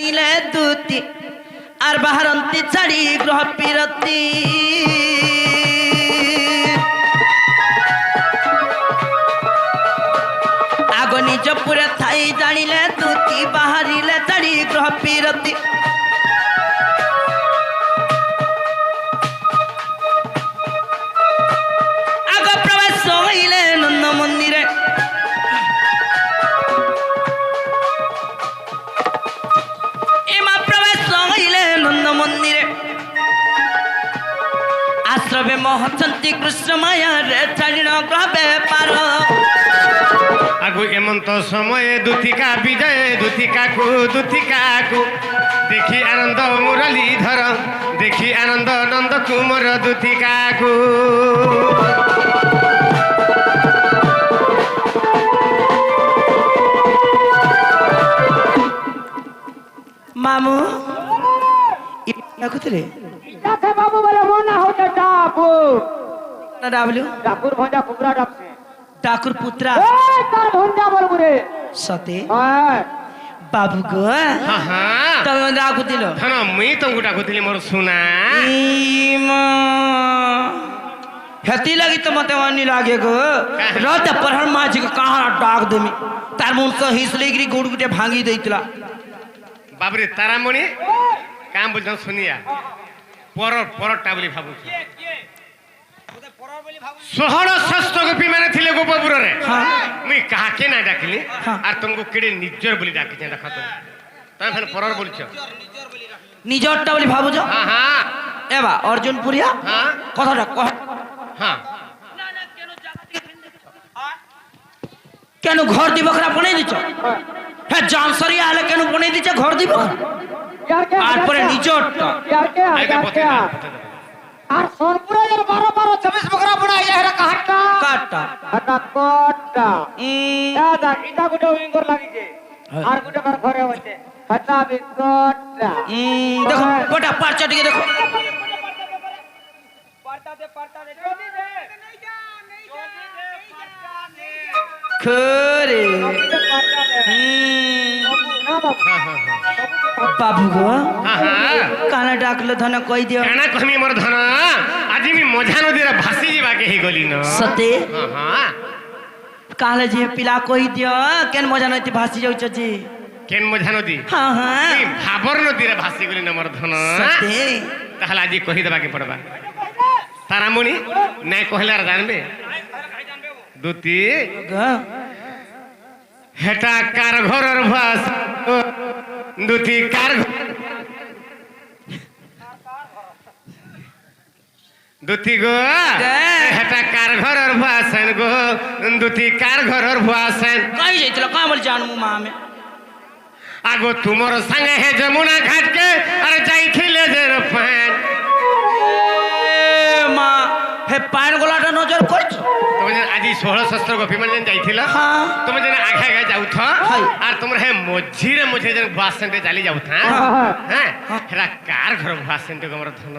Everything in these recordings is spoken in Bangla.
नीले दूती আর বাহারন্তি ছাড়ি গ্রহ পিরতি আগ নিজ পুরে থাই জানিলে দুতি বাহারিলে ছাড়ি গ্রহ পিরতি আগ প্রবেশ হইলে নন্দ মন্দিরে আশ্রবে মহচন্তি কৃষ্ণ মায়ার ছাড়িণ গ্রহে পার আগু এমন্ত সময়ে দুতিকা বিজয় দুতিকাকু দেখি আনন্দ মুরলীধর দেখি আনন্দ নন্দ কুমর দুতিকাকু মামু ডাকুଥିଲେ বাবু বলে মনে হচ্ছে ঠাকুর না ডাবলু ঠাকুর ভঞ্জা কুকুরা ডাকছে ঠাকুর পুত্রা তার ভঞ্জা বলবো রে সতে হ্যাঁ বাবু গো হ্যাঁ হ্যাঁ তুমি ডাকুছিল ধন মুই তমকু ডাকুଥିଲି মোর সুনা হেতি লাগি তো মতে মানি লাগে গো রাত পরহর মাঝি কাহা ডাক দেমি তার মুন তো হিসলে গিরি গুড় গুটে ভাঙি দেইতলা বাবরে তারামণি কাম বলছ শুনিয়া পরটা বলি ভাবুছ ষোহଳ ষষ্ঠ গোপী মানে ଥିଲେ ଗୋପପୁରରେ ମୁଇଁ କାହାକେ ନା ଡାକିଲି আর তোমাকে কেড়ে নিজর বলি ডাকিছে দেখো তো তুমি ফের পরর বলছ নিজরটা বলি ভাবুছ হ্যাঁ হ্যাঁ এবা অর্জুন পুরিয়া হ্যাঁ কথাটা কহ হ্যাঁ কেন ঘর দিবকরা বনাই দিছ হ্যাঁ জানসরিয়া হলে কেন বনাই দিছে ঘর দিব আর পরে নিজরটা আগে বতে দাও, বতে দাও। আর সোনপুরে যে 12 24 বকরা বড়াই এরা কাটটা কাটটা এটা কোটটা দাদা এটা গুটো উইঙ্গর লাগিছে আর গুটো কার ঘরে হচ্ছে এটা বিকটটা দেখো গোটা পাঁচটা দিকে দেখো পার্টা দে জলদি দে খরে হ্যাঁ হ্যাঁ হ্যাঁ বাবু গো হ্যাঁ হ্যাঁ কানা ডাকলে ধন কই দিও কানা কহমি মোর ধন আজি আমি মঝা নদীরে ভাসি যাবাকে হে গলি ন সতে হ্যাঁ হ্যাঁ কালে যে পিলা কই দিও কেন মজা নইতে ভাসি যাউছ জি কেন মঝা নদী হ্যাঁ হ্যাঁ এই ভাবর নদীরে ভাসি গলি ন মোর ধন সতে তাহলে আজি কহি দেবাকে পড়বা তারামণি নাই কহিলে আর জানবে দুতি গো হেটা কার ঘরের ভাস দুতি কার দুতি গো হেটা কার ঘরের ভাসেন গো দুতি কার ঘরের ভাসেন কই যাইতলা কা বল জানমু মা আমি আগো তোমার সঙ্গে হে যমুনা ঘাটকে আর যাইছিলে যে ফান মা হে পায়ন গলাটা নজর করছ তুমি যেন আজি 16 শস্ত্র গোপী মানে যাইছিল হ্যাঁ তুমি যেন আঘা আঘা যাউথ হাই। আর তোমার হে মঝিরে মঝিরে যেন ভাসেনতে চালি যাউথ হ্যাঁ হেরা কার ঘর ভাসেনতে গমর ধন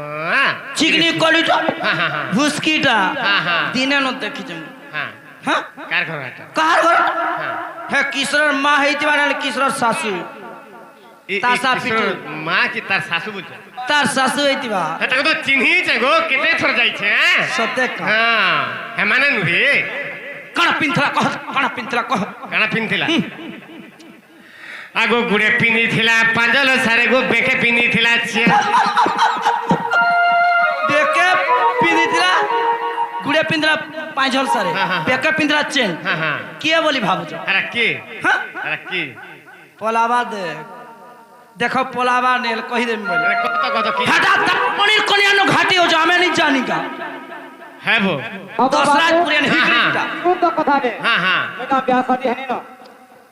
চিকনি কলিজ হ্যাঁ হ্যাঁ হ্যাঁ ভুসকিটা হ্যাঁ, হ্যাঁ। দিনে ন দেখিছম হ্যাঁ হ্যাঁ কার ঘর এটা কার ঘর হ্যাঁ হে কিশোর মা হইতিবা না কিশোর শাশু তাসা পিটু। মা কি তার শাশু বুঝ তার শাশু হইতিবা এটা তো চিনহিছে গো কেতে থর যাইছে সতে কা হ্যাঁ হে মানে নুহে কানা পিনথলা কহ কানা পিনথলা কহ কানা পিনথিলা আগো গুড়ে পিনিথিলা পাঁজল সারে গো বেকে পিনিথিলা বেকে পিনিথলা গুড়ে পিনথলা পাঁচল সারে হ্যাঁ, হ্যাঁ। বেকে পিনথলা চেন হ্যাঁ হ্যাঁ কে বলি ভাবুছ আরে কি হ্যাঁ আরে কি পলাবা দে দেখো পলাবা নেল কহি দেম বলে আরে কত কত কি হাটা তাপনির কনিয়ানো ঘাটি ও জামে নি জানি কা হ্যাঁ বো দশরাত পুরিয়ান হ্যাঁ, হ্যাঁ। হিগরিটা কোন তো কথা দে হ্যাঁ হ্যাঁ এটা বিয়া শাদি হনি না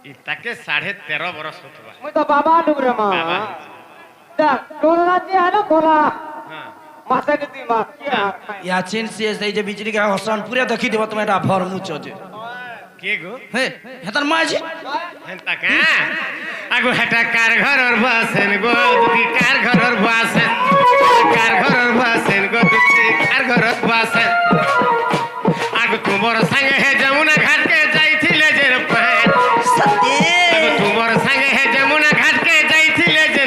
ইতাকে 13.5 বরস হতবা মুই তো বাবা ডুগরে মা বাবা। দেখ তোর রাতে আলো কোলা হ্যাঁ মাসে কে তুই মা কি ইয়াচিন সিএস এই যে বিজলি কা হসন পুরা দেখি দেব তুমি এটা ভর মুচ যে কে গো হে হেতার মাঝি হেনতা কা আগো হেটা কার ঘরর ভাসেন গো দুটি কার ঘরর ভাসেন কার ঘরর ভাসেন গো দুটি কার ঘরর ভাসেন আগো তোমার সঙ্গে হে যমুনা ঘাটকে যাইছিলে যে পান সত্যি আগো তোমার সঙ্গে হে যমুনা ঘাটকে যাইছিলে যে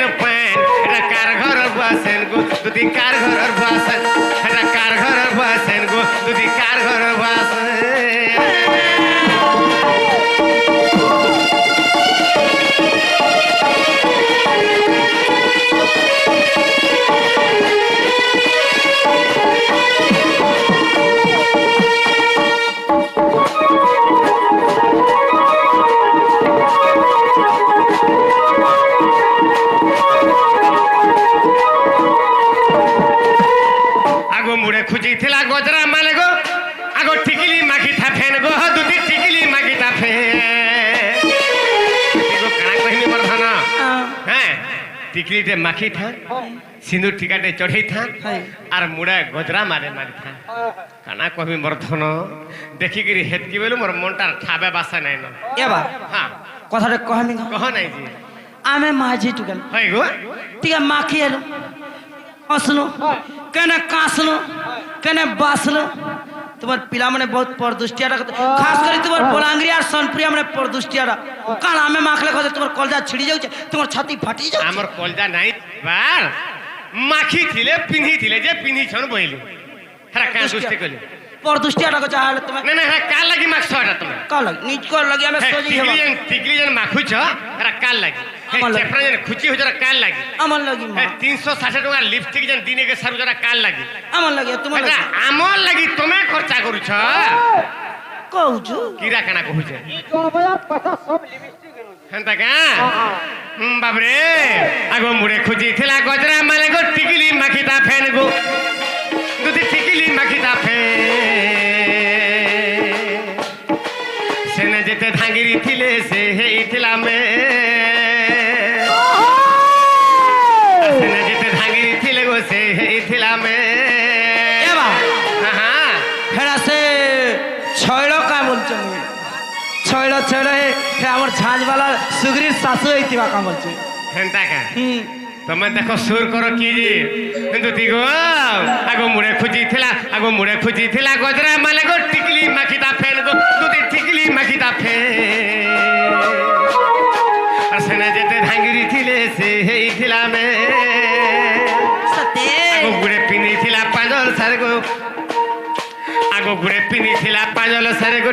গজরা মালে গো আগো টিকলি মাখি থা ফেন গো দুটি টিকলি মাখি থা ফেন গো কানা কহিনি মোর ধন হ্যাঁ টিকলিতে মাখি থা সিঁদুর টিকাটে চড়াই থা আর মুড়া গজরা মারে মারি থা কানা কহি মোর ধন দেখিকি হেতকি বলে মোর মনটার ঠাবে বাসা নাই না এবার হ্যাঁ কথাটা কহমি কহ নাই জি আমি মাঝি টুকেন হয় গো ঠিক আছে মাখি এলো আসলো কেন কাঁসলো কেন বাসলো তোমার পিলা মানে বহুত পরদুষ্টিয়াটা খাস করে তোমার বলাঙ্গিরি আর সোনপুরিয়া মানে পরদুষ্টিয়াটা কারণ আমি মাখলে কথা তোমার কলজা ছিড়ি যাচ্ছে তোমার ছাতি ফাটি যাচ্ছে আমার কলজা নাই বার মাখি থিলে পিন্ধি থিলে যে পিন্ধি ছন বইলি হ্যাঁ কান দুষ্টি কইলি পরদুষ্টিয়াটা কথা হলে তুমি না না হ্যাঁ কাল লাগি মাখছ এটা তুমি কাল নিজ কর লাগি আমি সোজি হবা টিকলি যেন মাখুছ এটা কাল লাগি আমার লাগি। চেপড়া যেন খুচি হইছ এটা কাল লাগি আমার লাগি মা 360 টাকা লিপস্টিক যেন দিনেকে সারু এটা কাল লাগি আমার লাগি তোমার এটা লাগি আমার লাগি তুমি খরচা করুছ কହୁଛୁ কিরা কানা কহুছে ই জলবায়ুর পয়সা সব লিপস্টিক এনে হেন্তা কা বাবরে আগো মুড়ে খুঁজি থিলা গজরা মালে গো টিকলি মাখিতা ফেন গো দুটি টিকলি মাখিতা ফেন সেনে যেতে ধাঙ্গিরি থিলে সে হেই থিলা মে সেনে যেতে ধাঙ্গিরি থিলে গো সে হেই থিলা মে এবা হ্যাঁ হেরা সে ছয়ল কা বলছো ছয়ল ছয়ল হে আমার ঝাঁঝবালা সুগরির শাশু হইতিবা কা বলছো হেন্তা কা হুম তুমি দেখো সুর কর কি যে কিন্তু দিগো আগো মুড়ে খুঁজি থিলা আগো মুড়ে খুঁজি থিলা গজরা মালে গো টিকলি মাখিতা ফেন গো দুটি টিকলি মাখিতা ফেন আর সেনা যেতে ধাঙ্গিরি থিলে সে হেই থিলা মে সতে আগো গুড়ে পিনি থিলা পাঁজল সারে গো আগো গুড়ে পিনি থিলা পাঁজল সারে গো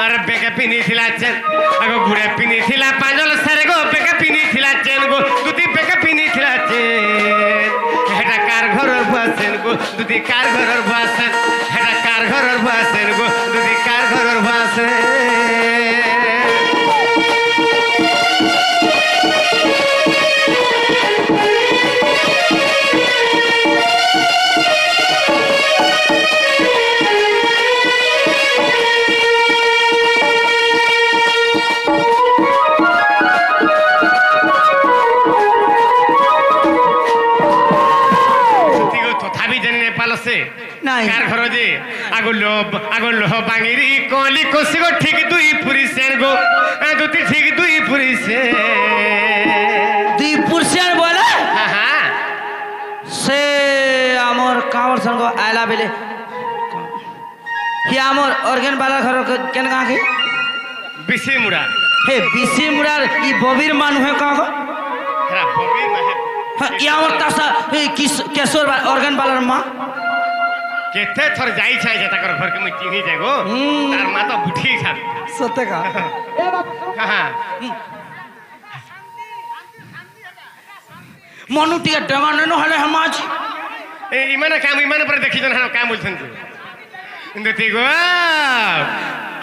আর বেকে পিনি থিলা চেন আগো গুড়ে পিনি থিলা পাঁজল সারে গো বেকে পিনি থিলা চেন গো দুটি বেকে পিনি থিলা চেন হেটা কার ঘরর ভাসেন গো দুটি কার ঘরর ভাসেন হেটা কার ঘরর ভাসেন গো দুটি কার ঘরর ভাসেন তথাপি জানি নেপাল আছে নাই কার ঘর যে আগো লোহ বাঙিরি কলি কষি গো ঠিক দুই ফুরিছেন গো দুটি ঠিক দুই ফুরিছে দুই পুরুষের বলে হ্যাঁ সে আমার কামর সঙ্গ আয়লা বেলে হি আমার অর্গেন বালা ঘর কেন কাকে বেশি মুড়া হে বিসি মুড়ার ই ববির মানুহে কাক হ্যাঁ ববি মাহে ই আমার তাসা কেশর অর্গেন বালার মা কেতে থর যাই ছাই যে তাকর ঘর কে মুই চিনি যাই গো তার মা তো বুঠি ছাড় সত্যি কা এ বাবু হ্যাঁ মনু টিকে ডেঙা নেনো হলে সমাজ ইমানে পরে দেখি জন হ্যাঁ কাম বলছেন কিন্তু ঠিক গো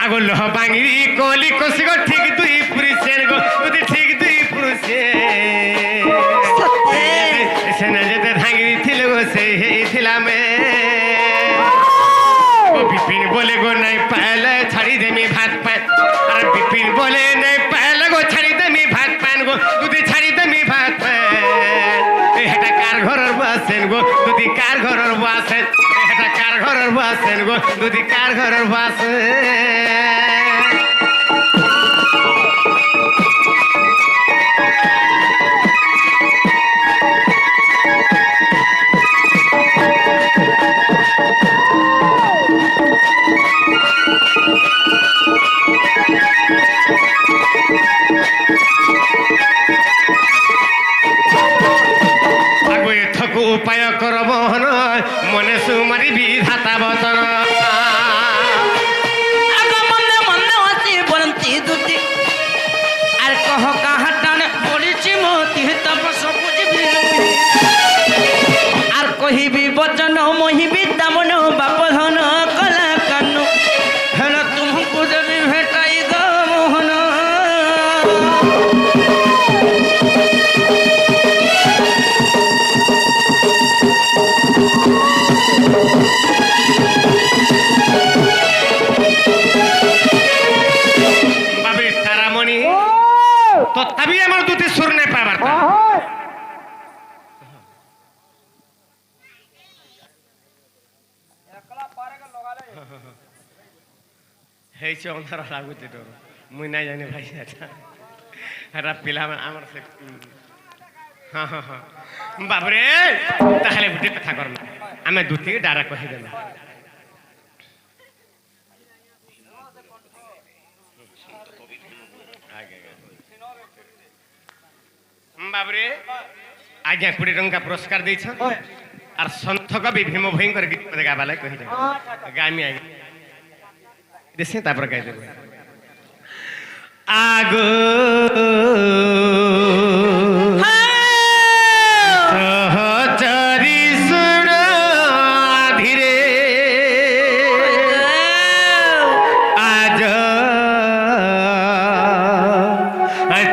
আগো লোহ বাঙিরি কলি কষি গো ঠিক দুই পুরিছেন গো দুটি ঠিক দুই পুরুষে সেনা যেতে ধাঙ্গিরি থিলে গো সেই হেই থিলা মে ও বিপিন বলে গো নাই পাইলে ছাড়ি দেমি ভাত পান আর বিপিন বলে নাই পাইলে গো ছাড়ি দেমি ভাত পান গো দুটি ছাড়ি দেমি ভাত পান এটা কার ঘরের বাসেন গো দুটি কার ঘরের বাসেন এটা কার ঘরের বাসেন গো দুটি কার ঘরের বাসেন আগো এথকু উপায় কর বহন মনে সুমারি বিধাতা বচন আগা মন্দে মন্দে হসি বলন্তি দুতি আর কহ কাহা টানে পড়িছি মতি তব সবুজ বিলুমি আর কহিবি বচন মহিবি দামন বাপ ধন কলা কানু হেলা তুমকু যদি ভেটাই গো মোহন ହେଇଛି ଅନ୍ଧାର ଲାଗୁଛି ତୋର ମୁଇଁ ନାଇଁ ଜାଣି ଭାଇ ଏଟା ହେରା ପିଲାମାନେ ଆମର ସେ ହଁ ହଁ ହଁ ବାବୁରେ ତାହେଲେ ଗୋଟେ କଥା କରମା ଆମେ ଦୁତିକି ଡାରା କହିଦେମା ବାବୁରେ ଆଜ୍ଞା 20 ଟଙ୍କା ପୁରସ୍କାର ଦେଇଛ আর সন্থ কবি ভীম ভয়ঙ্কর গীত গাবা লাগে কহি গামি আগে দেশে তারপর গাই দেব আগো সহচরি সুর ধীরে আজ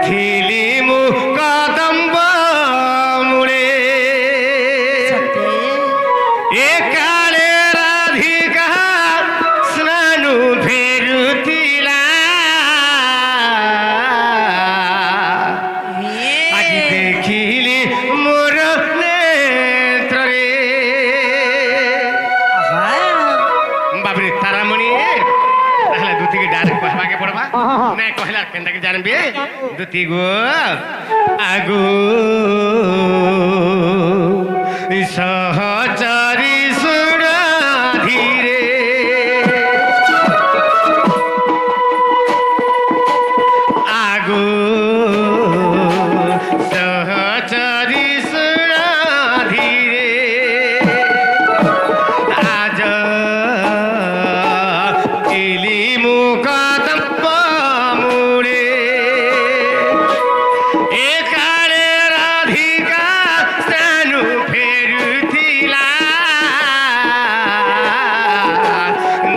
থিলি মু কদম্ব মুড়ে এ কালে রাধিকা স্নানু ফেরুতিলা আজ দেখিলি মোর নেত্রে বাবরে তারামণি তাহলে দুতিকে ডাইরেক্ট কহবাকে পড়বা না কহলা কেনটাকে জানবে দুতি গো আগো সহচরি সুর ধীরে আগো সহচরি সুর ধীরে আজ ইলি মুকদম্ব মুড়ে এ কালে রাধিকা স্নানু ফেরুথিলা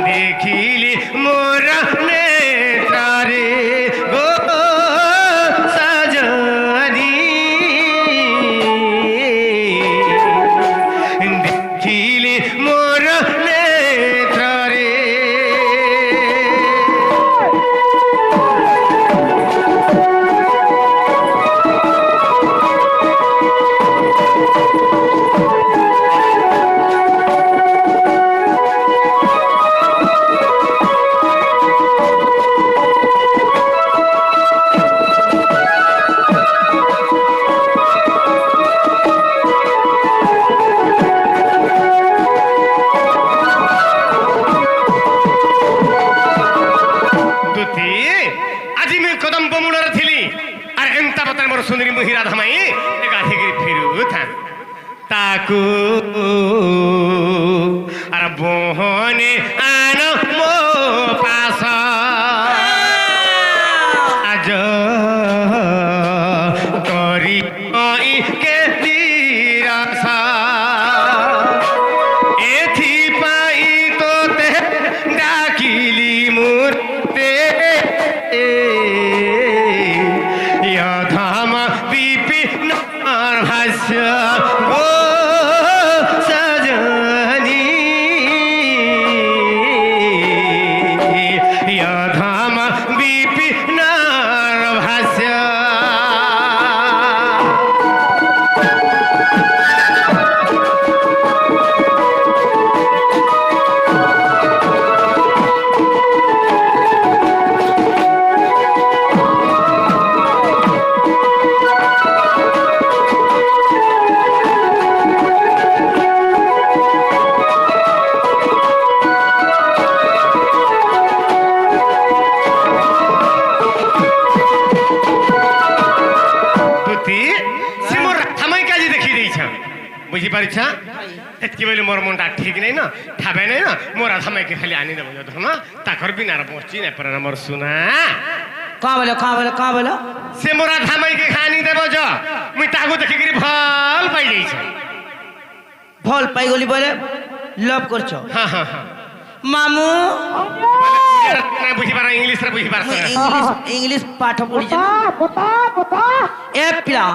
দেখিলি মোর নেত্রে গো সজনি দেখিলি মোর নেত্রে দুতি আজি মুই কদম্ব মূଳରେ ଥିଲି আর এন্তা বতার মোর সুন্দরী মহিরা ধামাই গাধিগিরি ফিরুথা তাকু আর বহনে আন মো পাশ আজ করি কে নিরাশ এথিপাই তোতে ডাকিলি মূর্তে ধাম বিপিন ভাষ্য গো সজনি ধাম বিপিন ভাষ্য বুঝিপারিছ এতকি বলে মোর মনটা ঠিক নাই না ঠাবে নাই না মোর আধামাইকে খালি আনি দেব ধর্ম তাকর বিনার বসছি না পরে মোর শুনা কা বলো সে মোর আধামাইকে খানি দেব য মুই তাগু দেখিকি ভাল পাই যাইছ ভাল পাই গলি বলে লভ করছ হ্যাঁ হ্যাঁ হ্যাঁ মামু বুঝিপার ইংলিশ রে বুঝিপার ইংলিশ পাঠ পড়িছ এ পিলা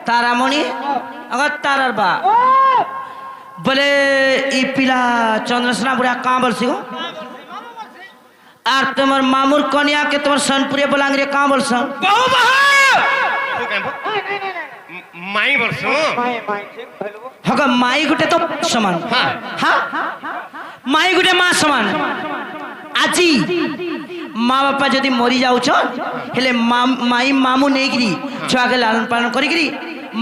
তারামণি अगर तारार बा बोले ई पिला चंद्रसेना बुढ़ा कहाँ बोल सी आर तुम्हार मामूर कन्या के तुम्हार सनपुरिया बोलांगे कहाँ बोल सन माई बोलसु हग माई गुटे तो समान हाँ माई गुटे माँ समान আজি মা বাপা যদি মরি যাଉଛ ହେଲେ ମାଇ ମାମୁଁ ନେଇକିରି ଛୁଆକେ ଲାଳନ ପାଳନ କରିକିରି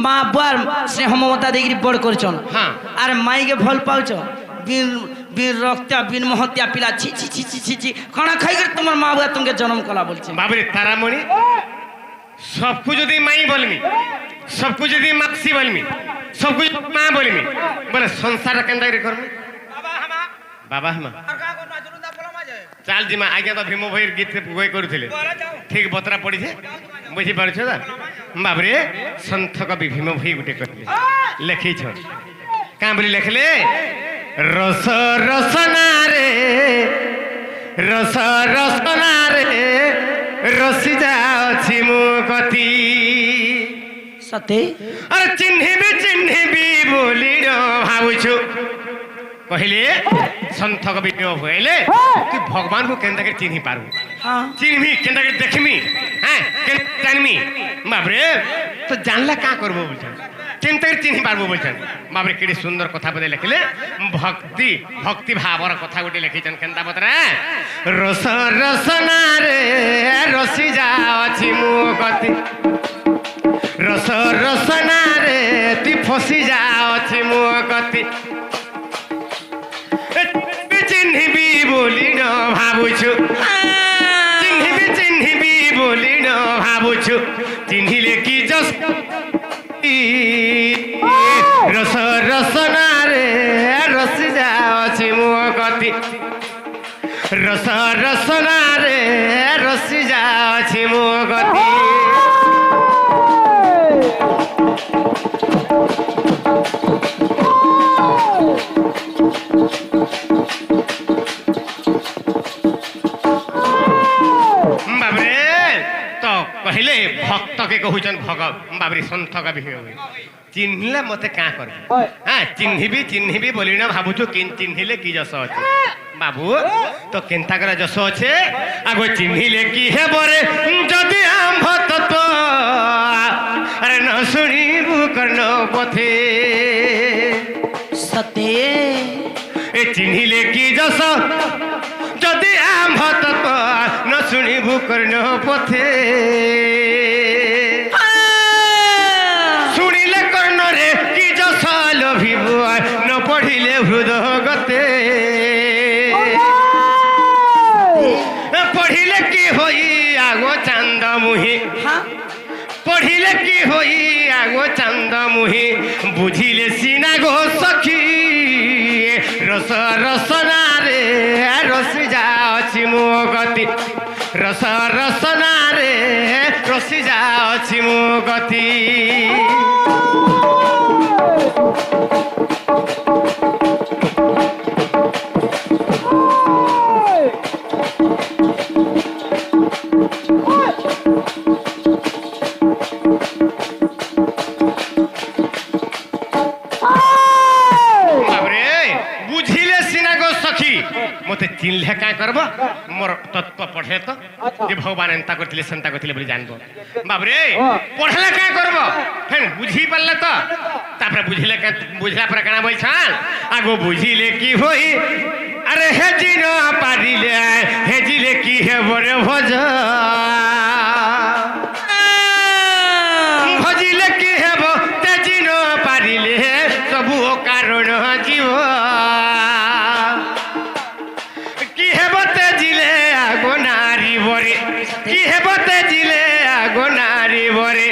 ମା ବୁଆର ସ୍ନେହ ମମତା ଦେଇକିରି ବଡ଼ କରିଛନ୍ ହଁ। ଆରେ ମାଇକେ ଭଲ ପାଉଛ ବିନ୍ ବିନ୍ ରକ୍ତା ବିନ୍ ମହତ୍ୟା ପିଲା ଛି ଛି ଛି ଛି ଛି ଛି ଖାଣା ଖାଇକରି তোমার মা বুয়া তোমাকে জন্ম কলা বলছে বাবরে তারামণি सबको যদি মাই বলমি सबको যদি মাক্সি বলমি सबको মা বলমি বলে সংসার কেন্দ্র করে করমি বাবা হামা চাল জিমা আগে তো ভীম ভাইয়ের গীত গাই করুলে ঠিক বতরা পড়িছে বুঝি পারছ না বাবরে সন্থ কবি ভীম ভাই গোটে করলে লেখিছ কাঁ বলি লেখলে রস রসনা রে রস রসনা রে রসি যাচ্ছি মু গতি সতে আরে চিহ্নিবি বলি ভাবুছু কহিলে সন্থ কবি হইলে তুই ভগবান কু কেন্দ্র চিহ্নি পারবু হ্যাঁ চিহ্নিবি কেন্দ্র দেখমি হ্যাঁ জানমি বাবরে তো জানলে কা করবো বলছেন কেন্দ্র চিহ্নি পারবো বলছেন বাবরে কেড়ে সুন্দর কথা বলে লেখিলে ভক্তি ভক্তি ভাবর কথা গোটে লেখিছেন কেন্দ্রা পত্রা রস রসনা রে রসি যাচ্ছি মু গতি রস রসনা রে তুই ফসি যাচ্ছি মু গতি চিহ্নিবি বলি ন ভাবুছু চিহ্নিবি বলি ন ভাবুছু চিহ্নিলে কি যশ রস রসনা রে রসি যাচ্ছি মু গতি রস রসনা রে রসি যাচ্ছি মু গতি বাবরে তো কহিলে ভক্ত কে কহুছন ভগ বাবরি সন্থ কবি চিহ্নিলে মতে কাঁ করবে হ্যাঁ চিহ্নিবি বলি না ভাবুছু চিহ্নিলে কি যশ আছে বাবু তো কেন্তা করে যশ আছে আগ চিহ্নিলে কি হেবরে যদি আম্ভ তত্ত্ব আরে ন শুনিবু কর্ণ পথে সতে এ চিহ্নিলে কি যশ যদি আম্ভ তত্ত্ব ন শুনিবু কর্ণ পথে শুনিলে কর্ণরে কি যশ লোভিব ন পঢ়িলে হৃদগতে পঢ়িলে কি হই আগো চান্দ মুহি হ্যাঁ পঢ়িলে কি হই আগো চান্দ মুহি বুঝিলে সিনা গো সখী রস রসনা রে রসি যাচ্ছি মু গতি রস রসনা রে রসি যাচ্ছি মু গতি বুঝিলে সিনা গো সখী মতে চিনলে কাঁ করব মোর তত্ত্ব পড়ে তো যে ভগবান এন্তা করলে সেন্তা করলে বলে জানব বাবরে পড়লে কাঁ করব হ্যাঁ বুঝি পারলে তো তারপরে বুঝলা পরে কানা বলছান আগো বুঝিলে কি হই আরে হেজি ন পারিলে হেজিলে কি হেবরে ভজ ভজিলে কি হেব তেজি ন পারিলে সবু কারণ জীব কি হেব তেজিলে আগো নারী বরে কি হেব তেজিলে আগো নারী বরে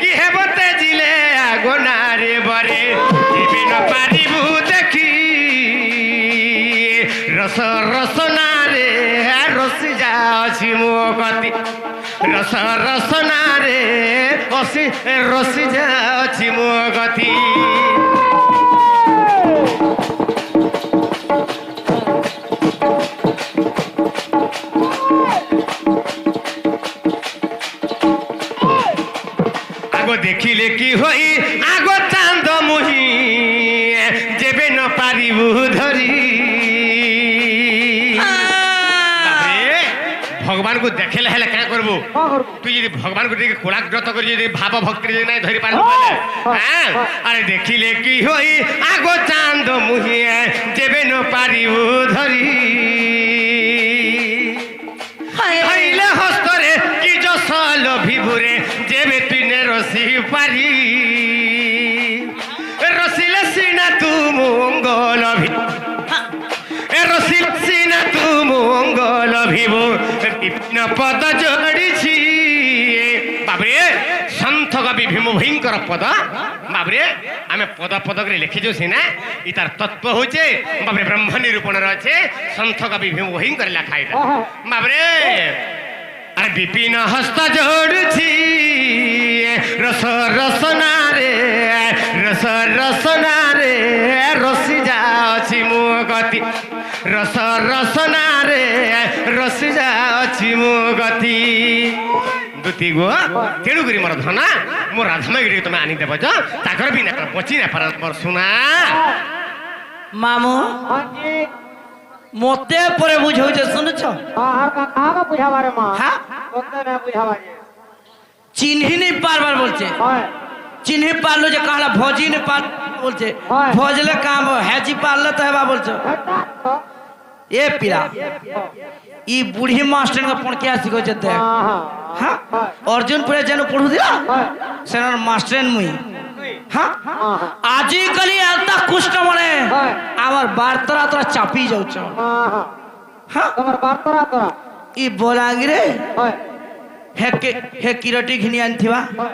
কি হেব তেজিলে আগো নারী বরে জীবে ন পারিবু দেখি রস রসনা রে রসি যাচ্ছি মু গতি রস রসনা রে রসি যাচ্ছি মু গতি আগো দেখিলে কি হই আগো চান্দ মুহি যেবে ন পারিবু ধরি ভগবান কু দেখলে হেলে কাঁ করবু তুই যদি ভগবান কু টিকে কোলাগ্রত করে যদি ভাব ভক্তি যদি নাই ধরি পারবু হ্যাঁ আরে দেখিলে কি হই আগো চান্দ মুহি যেবে ন পারিবু ধরি পদ যোড়িছি বাবরে সন্থ কবি ভীম ভয়ঙ্কর পদ বাবরে আমি পদ পদকরে লিখিছু সিনা ই তার তত্ত্ব হচ্ছে বাবরে ব্রহ্ম নিরূপণের আছে সন্থ কবি ভীম ভয়ঙ্কর লেখা এটা বাবরে আর বিপিন হস্ত যোড়ুছি রস রসনারে রস রসনারে রসি যাচ্ছি মো গতি রস রসনারে রসি যাচ্ছি মো গতি দুতি গো তেণুকরি মোর ধনা মো রাধামাগিরি তুমি আনি দেব যে তাকর বিনা বচি না পার মোর সোনা মামু हाँ जी মতে পরে বুঝাউছে শুনছ हाँ हर का कहाँ का बुझावा रे माँ हाँ? बोलते नहीं बुझावा जी চিহ্নি নেই বারবার বলছে हाँ চিহ্নি পারলো যে কাহলা ভজি নে পার বলছে হয়। ভজলে কাম হ্যাজি পারলে তো হেবা বলছো हटा तो এ পিরা ই বুড়ি মাস্টার কা পড় কে আসি কইছে দেখ हाँ হ্যাঁ हाँ অর্জুনপুরে যেন পড়ু দিলা हाँ সেনার মাস্টার মুই হ্যাঁ हाँ हाँ আজিকালি এত কুষ্ট মনে হয়। আমার বার্তারা তোরা চাপি যাচ্ছ हाँ हाँ হ্যাঁ तुम्हारे बात तोरा तोरा ই বলাঙ্গিরে हाँ হে কিরটি ঘিনি আনথিবা हाँ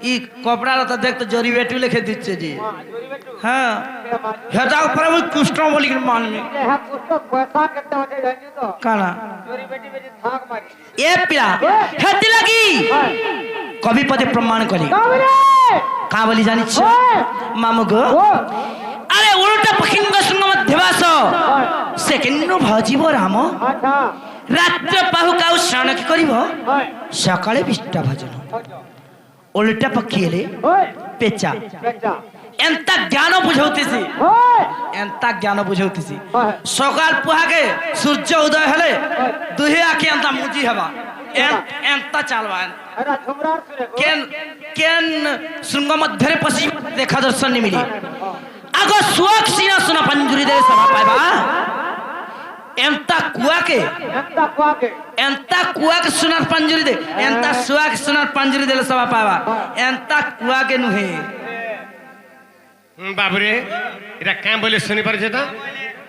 ই কপড়া তো দেখ তো জরি বেটু লিখে দিচ্ছে জি हाँ जोरी बेटू হ্যাঁ ये माँ হেটা উপরে মুই কুষ্ট বলি মানমি ये है कुछ तो पैसा कितने होते जाएंगे तो কানা जोरी बेटी बेटी थाक मारी এ পিলা হেতি লাগি हाँ কবি পদে প্রমাণ করি कब रे কা বলি জানিছ हाँ মামু গো वो আরে উল্টা পক্ষিঙ্গ সঙ্গ মধ্যবাস हाँ সে কেন ভাজিব রাম अच्छा রাত্র পাহু কাউ স্নান কি করিব हाँ সকালে বিষ্টা ভজন अच्छा উল্টা পক্ষী এলে ओए পেচা बेटा এন্ত জ্ঞান বুঝাউতেছি ओए এন্ত জ্ঞান বুঝাউতেছি हाँ সকাল পুহাকে সূর্য উদয় হলে দুহে আখি এন্ত মুজি হবা এন্ত চালবা अरे झुमरार सुने কেন কেন শৃঙ্গ মধ্যে পশি দেখা দর্শন নিমিলি আগ সুয়াক সিনা সুনা পঞ্জুরি দে সভা পাইবা এন্ত কুয়াকে एंता कुआके এন্ত কুয়াকে সোনার পঞ্জুরি দে এন্ত সুয়াকে সোনার পঞ্জুরি দেলে সভা পাইবা এন্ত কুয়াকে নুহে বাবুরে এটা কাম বলে শুনি পারছে তো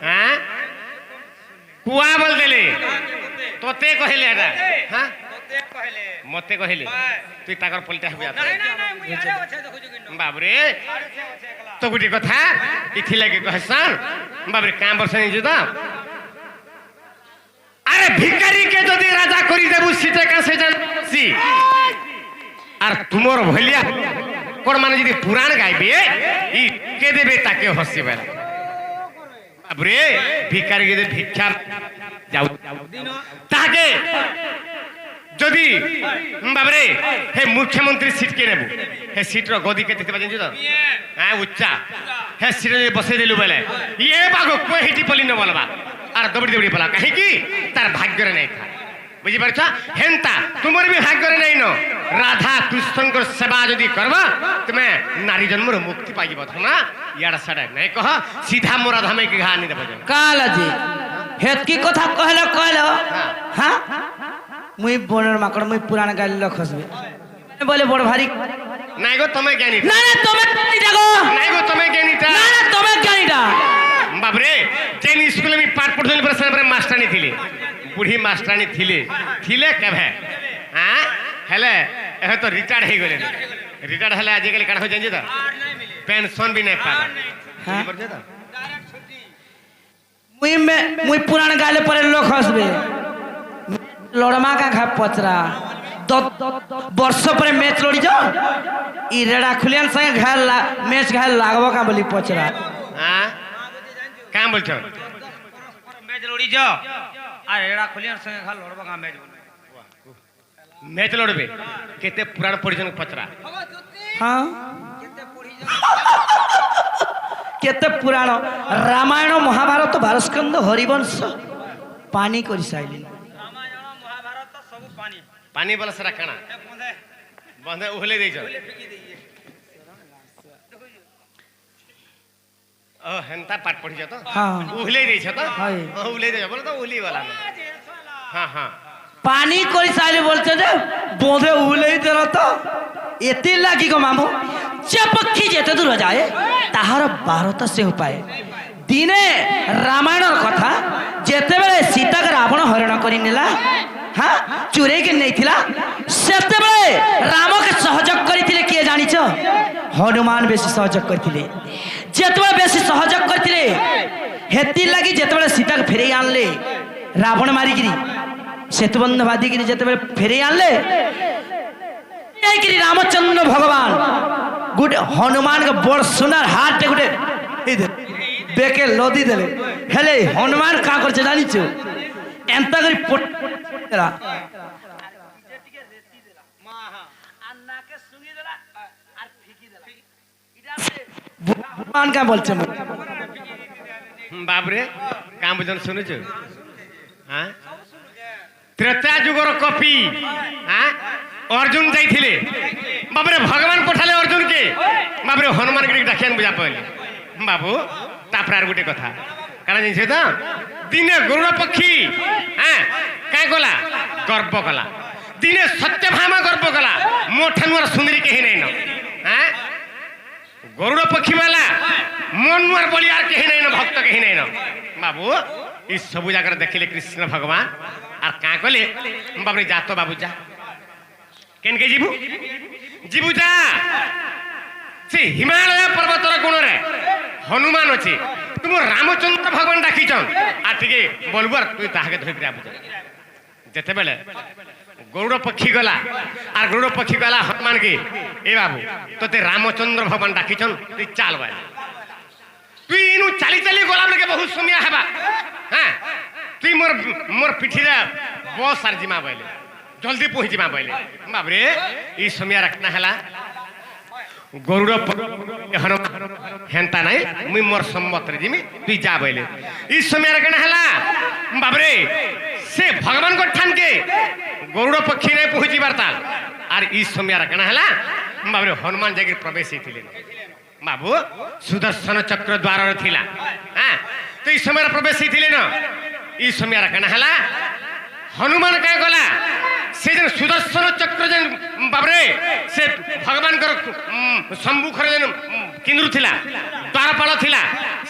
হ্যাঁ কুয়া বল দেলে তোতে কহিলে এটা হ্যাঁ মতে কহিলে তুই তাকর পলটা হবে বাবুরে তো গোটে কথা ইথি লাগে কহসান বাবুরে কাম বর্ষ নিয়ে তো আরে ভিকারিকে যদি রাজা করি দেবু সিটে কাছে জানছি আর তুমর ভলিয়া কোন মানে যদি পুরাণ গাইবে ই কে দেবে তাকে হসিবে বাবুরে ভিকারি যদি ভিক্ষা যাও তাকে যদি বাবরে হে মুখ্যমন্ত্রী সিট কে নেব হে সিটর গদি কে দিতে পারছেন তো হ্যাঁ উচ্চা হে সিটে যদি বসে দিলু বেলে ইয়ে বাগো কই হিটি পলি ন বলবা আর দবড়ি দবড়ি বলা কাহে কি তার ভাগ্যরে নাই থা বুঝি পারছ হেনতা তোমার বি ভাগ্যরে নাই ন রাধা কৃষ্ণঙ্কর সেবা যদি করবা তুমি নারী জন্মর মুক্তি পাইব না ইয়াড়া সাড়ে নাই কহ সিধা মোরা ধামে কি ঘা নি দেব কালাজি হেত কি কথা কহলো কহলো হ্যাঁ মুই বনের মাকড় মুই পুরাণ গাইল খসবে বলে বড় ভারী নাই গো তুমি জ্ঞানী না না তুমি জ্ঞানীটা গো নাই গো তুমি জ্ঞানীটা না না তুমি জ্ঞানীটা বাবরে যেন স্কুলে আমি পাঠ পড়তে পরে সেন মাস্টারনি থিলে বুঢ়ী মাস্টারনি থিলে কেভে হ্যাঁ হেলে এহে তো রিটায়ার্ড হয়ে গেলেন রিটায়ার্ড হলে আজকাল কাণ হয়ে যাচ্ছে তো পেনশন বি নাই পাবা হ্যাঁ বুঝতে তো মুই পুরাণ গাইলে পরে লোক হসবে লড়মা কা ঘা পচরা বর্ষ পরে ম্যাচ লড়ি যাও ই রেড়া খুলিয়ান সঙ্গে ঘাল ম্যাচ ঘাল লাগবো কা বলি পচরা হ্যাঁ কাম বলছো ম্যাচ লড়ি যাও আর রেড়া খুলিয়ান সঙ্গে ঘাল লড়বো কা ম্যাচ ম্যাচ লড়বে কেতে পুরাণ পড়িছেন পচরা হ্যাঁ কেতে পুরাণ রামায়ণ মহাভারত ভারস্কন্দ হরিবংশ পানি করে সাইলেন পানি বলা সেটা কাଣା বন্ধে উহলে দিয়েছ ও হেনতা পাঠ পড়িছ তো হ্যাঁ উহলে দিয়েছ তো হয়। উহলে দিয়েছ বলে তো উহলি বলা না হ্যাঁ হ্যাঁ পানি করে সাইলে বলছে যে বোধে উলেই দিল তো এতে লাগি গো মামু যে পক্ষী যেতে দূর যায় তাহার বারতা সে উপায় দিনে রামায়ণর কথা যেতেবেলে সীতাকে রাবণ হরণ করে নেলা हाँ चुरे के नहीं थिला सेते बेले राम के सहयोग करिथिले किए जानिछ हनुमान बेसी सहयोग करथिले जेतबे बेसी सहयोग करथिले हेती लागि जेतबे सीता के फेरे आनले रावण मारिगिरी सेतुबंध बाधिगिरी जेतबे फेरे आनले एकिरी रामचंद्र भगवान गुड हनुमान के बड़ सुनार हाथ टे गुटे बेके लदी देले हेले हनुमान का करछ जानिछ एंता करी पोटरा भगवान का बोलছে बाबरे काम बुझन सुनुछ हां त्रेता जुगर कपि हां अर्जुन जाइथिले बाबरे भगवान पठाले अर्जुन के बाबरे हनुमान के डाकियान बुझा पले बाबू तापरार गुटे कथा काना जिसे त दिने गरुड़ पक्षी हां काय गला गर्व कला दिने सत्यभामा गर्व कला मोठनुर सुंदरी केही नै न हां गरुड़ पक्षी वाला मननुर बलि आर केही नै न भक्त केही नै न बाबू ई सब जाकर देखिले कृष्ण भगवान आर का कले बाबरे जा तो बाबू जा केन के जीबू जीबू जा से हिमालय पर्वतर कोण रे हनुमान अछि तुम रामचंद्र भगवान डाकिछन आ ठीके बोलबर तू ताहाके धरि आबू जते बेले गरुड़ पक्षी गला आर गरुड़ पक्षी गला हनुमान के ए बाबू तोते रामचंद्र भगवान डाकिछन तू चाल बाय तू इनु चाली चाली गला के बहुत समय हेबा हां तू मोर पिठिरा बस आर जिमा बैले जल्दी पहुंच जिमा बैले बाबरे ई समय रखना हला गरुड़ हनुमान हेंता नहीं मुई मोर सम्मत रे जिमी तू जा बैले ई समय रखना हला बाबरे से भगवान को ठान के गरुड़ पक्षी नहीं पहुंची बारताल आर ई समय रखना हला बाबरे हनुमान जागिर प्रवेश हिथिले बाबू सुदर्शन चक्र द्वार थिला हां तो ई समय प्रवेश हिथिले न ई समय रखना हला हनुमान का गला से जन सुदर्शन चक्र जन बाबरे से भगवान कर सम्मुख रे जन किंदुर थिला द्वारपाल थिला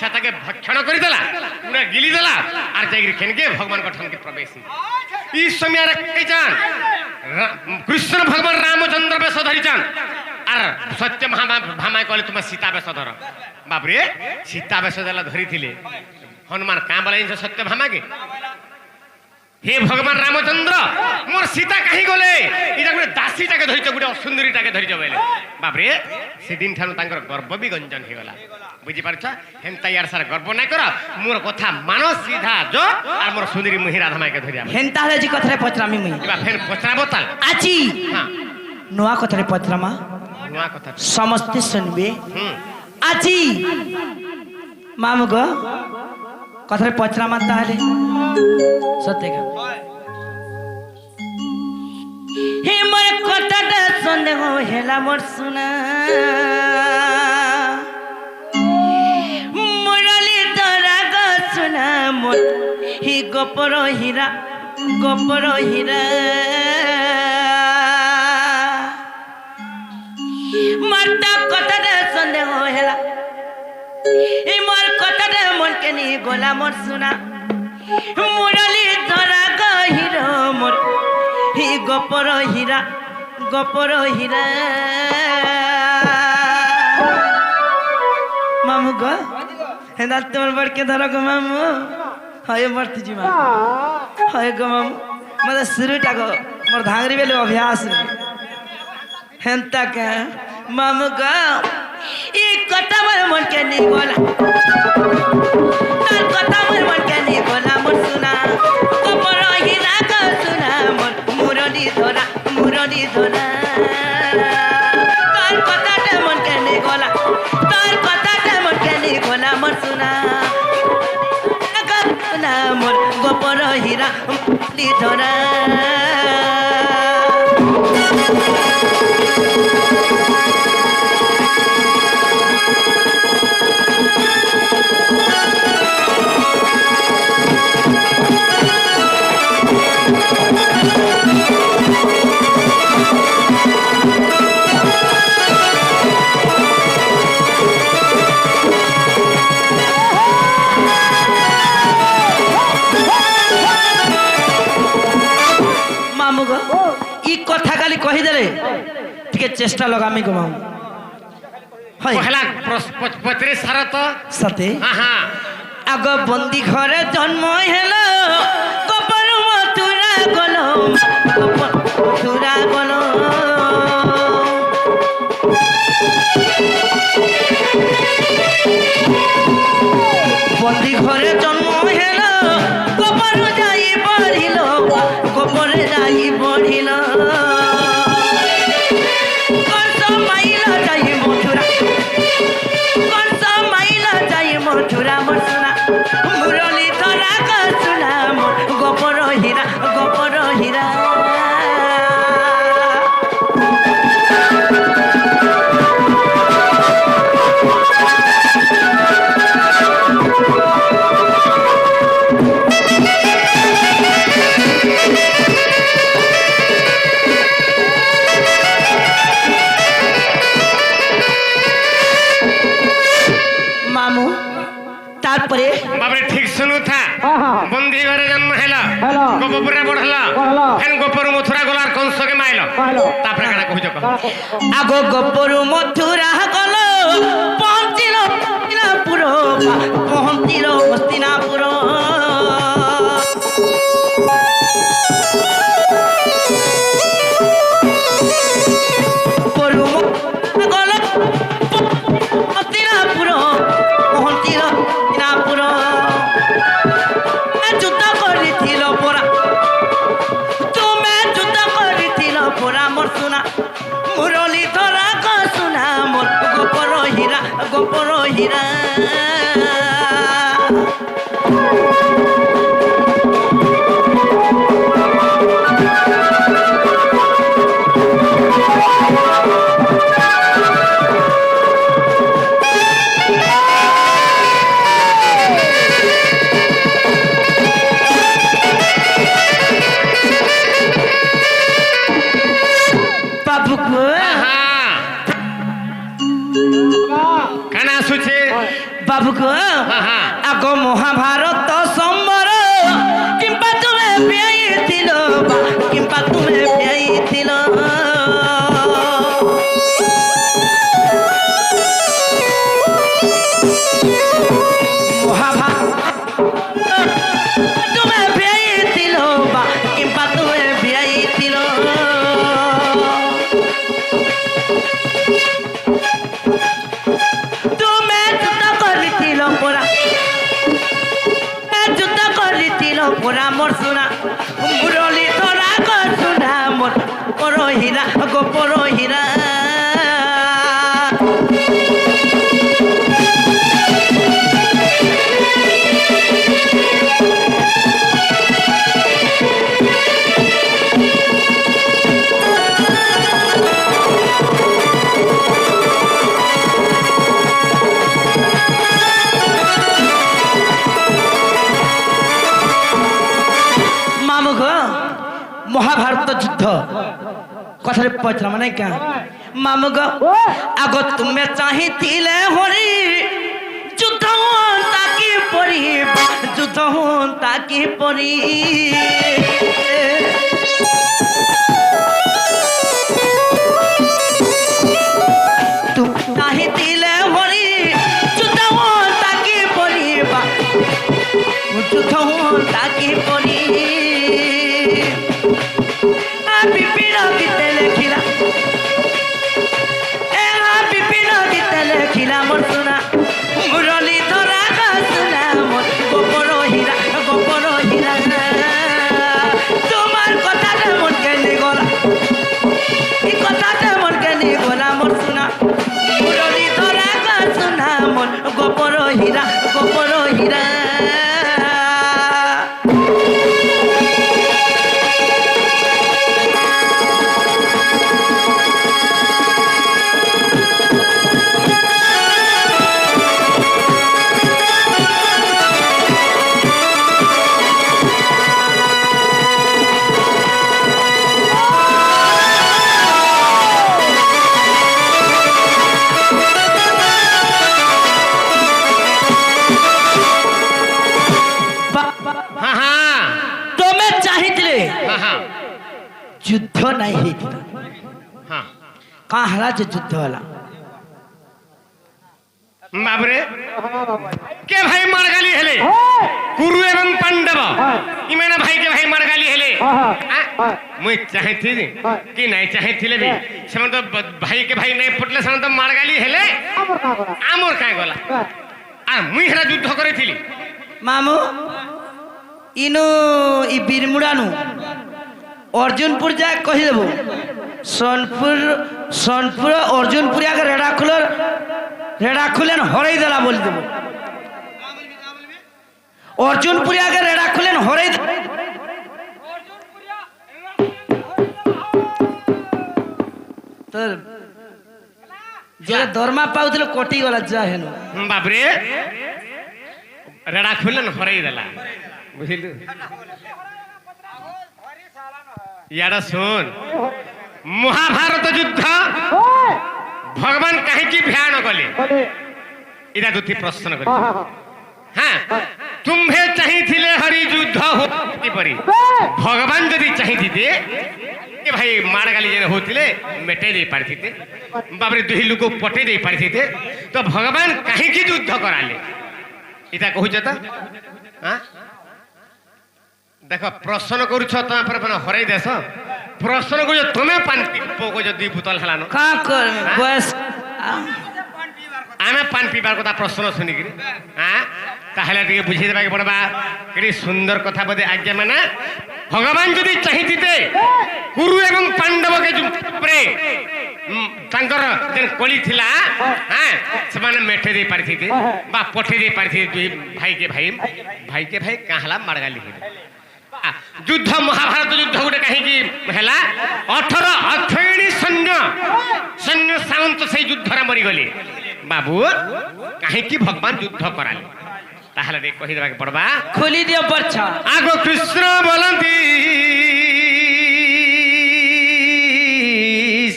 सेताके भक्षण करि देला पूरा गिली देला आर जागिर केनके भगवान को ठन के प्रवेश ई समय रे जान कृष्ण भगवान रामचंद्र बेस धरिचन आर सत्य भामा कहले तुम सीता बेस धर बाबरे सीता बेस देला धरि थिले हनुमान का बोले सत्य भामा के हे भगवान रामचंद्र मोर सीता कहीं गले इटा गुटे दासी टाके धरिच गुटे असुंदरी टाके धरिच बेले बाबरे से दिन ठानु तांकर गर्व भी गंजन हे गला बुझी पारछ हेंता यार सारा गर्व नै कर मोर कथा मानो सीधा जो आर मोर सुंदरी मुहि राधा माई के धरिया हेंता ले जी कथरे पचरामी मुई बा फेर पचरा बोतल आची हां नुआ कथरे पचरामा नुआ कथा समस्त सुनबे आची मामु गो कथरे पचरामा ताले सत्य का हे मोर कथाटा सन्देह हेला मोर सुना मुरली तोरा गो सुना मोर हि गोपर हीरा माता कथाटा सन्देह हेला ए मोर कथाटा मन के नी गोला मोर सुना मुरली धरा गहिर मोर हि गोपर हीरा मामू गो हेदा तोर बड़ के धर गो मामू हाय मरती जी मामू हाय गो मामू मतलब शुरू टा गो मोर धांगरी बेले अभ्यास हेंता के मामू गो ई कथा मोर मन के नी गोला कथा मोर मन के नी गोला मोर सुना गोपर हीरा गो सुना मोर मुरली धरा तार कथा मन के नी गोला मोर सुना मोर गोपर हीरा धरा চেষ্টা লগামি গমাম হয় পহলা পত্রে সারত সাথে হ্যাঁ হ্যাঁ আগ বন্দি ঘরে জন্ম হেল গোপন মথুরা গল গোপন মথুরা গল বন্দি ঘরে জন্ম হেল গোপন যাই বঢ়িল গোপনে যাই বঢ়িল কংস মাইল যাই মথুরা কংস মাইল যাই মথুরা মথুরা মুরলী ধরা কসুনা মোর গোপর হীরা গোপর হীরা মামু তারপরে বাবরে ঠিক শুনু থা হ্যাঁ হ্যাঁ বন্দি ঘরে জন্ম হেলা হেলা। গোপপুরে বড়লা বড়লা। ফেন গোপর মথুরা গলার কংসকে মাইল মাইলো। তারপরে কানা কইছ কহ আগ গোপরু মথুরা গল পহঞ্চিল হস্তিনাপুর পহঞ্চিল হস্তিনাপুর পরু গল হস্তিনাপুর পহঞ্চিল হস্তিনাপুর যুদ্ধ করিছিল পরা তুমি যুদ্ধ করিছিল পরা মোর সোনা মুরলী ধরা কসুনা মোর গোপর হীরা গোপর হীরা বাবু গো হ্যাঁ কানা আসুছে বাবু গো হ্যাঁ হ্যাঁ আগ মহাভারত সম্বর কিংবা তুমি পেয়েছিল কিংবা তুমি পেয়েছিল মহাভারত তুমি পেয়েছিল কিংবা তুমি পেয়েছিল তুমি যুদ্ধ করিছিল পরা যুদ্ধ করিছিল পরা মোর সোনা মুরলী ধরা কসুনা মোর পর হীরা গোপর হীরা মামু গো মহাভারত যুদ্ধ কথারে পচরা মানে কা মামু গো আগ তুমি চাহিছিলে হরি যুদ্ধ তাকি পরি যুদ্ধ তাকি পরি তুমি চাহিছিলে হরি যুদ্ধ তাকি পরিবা যুদ্ধ তাকি পরি বিপিন গীতে লেখিলা বিপিন গীতে লেখিলা মোর সোনা মুরলী ধরা কসুনা মোর গোপর হীরা গোপর হীরা তোমার কথাটা মন কেনে গলা এই কথাটা মন কেনে গলা মোর সোনা মুরলী ধরা কসুনা মোর গোপর হীরা গোপর হীরা যুদ্ধ নাই হয়েছিল কাহলা যে যুদ্ধ হলা বাবরে হ্যাঁ বাবা কে ভাই মারগালি হেলে কুরু এবং পাণ্ডব ইমানে ভাই কে ভাই মারগালি হেলে মুই চাহিଥିଲି কি নাই চাহিଥିଲେ ବି ସେମାନେ ତ ଭାଇ କେ ଭାଇ নাই ପଟଲେ ସେମାନେ ତ ମାରଗାଲି ହେଲେ আমার কা করা ଆମର କାଇଁ ଗଲା আর মুই হেরা যুদ্ধ করেছিলি মামু ইনু ই বীরমুড়ানু অর্জুনপুর যা কহিদেব সোনপুর অর্জুনপুর আগে রেড়া খুলেন হরাই দেলা বলি দেব অর্জুনপুর আগে রেড়া খুলেন হরাই তোর যে দরমা পাউছিল কটি গলা যা হেন বাবরে রেড়া খুললেন হরাই দেলা বুঝিলু ইয়ারা শোন মহাভারত যুদ্ধ ভগবান কাহিকি ভ্যান গলে বলে এটা দুটি প্রশ্ন করি হ্যাঁ হ্যাঁ তুম্ভে চাহিছিলে হরি যুদ্ধ কিপরি ভগবান যদি চাহিতে এ ভাই মারগালি যেন হউଥିଲେ মেটাই দেই পারিথিতে বাবরে দুই লোক পটাই দেই পারিথিতে তো ভগবান কাহিকি যুদ্ধ করালে এটা কহুছ তো হ্যাঁ দেখো প্রশ্ন করছ তুমি পরে মানে হরাই দেশ প্রশ্ন করছ তুমি পানি পোক যদি বোতল হেলানো কা কর বয়স আমি পানি পিবার কথা প্রশ্ন শুনিকি হ্যাঁ তাহলে টিকে বুঝিয়ে দেবাকে পড়বা এটি সুন্দর কথা বোধে আজ্ঞা মানে ভগবান যদি চাহিতে কুরু এবং পাণ্ডবকে উপরে তাঙ্কর যে কলি ଥିଲା হ্যাঁ ସେମାନେ মেঠে দেই পারিথিতে বা পঠে দেই পারিথিতে দুই ভাইকে ভাই কাহলা মারগালি হেলে যুদ্ধ মহাভারত যুদ্ধ গোটে কাহিকি হেলা 18 অক্ষয়ণী সৈন্য সামন্ত সেই যুদ্ধরে মরিগলে বাবু কাহিকি ভগবান যুদ্ধ করালে তাহলে দেখ কহি দেবাকে পড়বা খুলি দিও পরছা আগ কৃষ্ণ বলନ୍ତି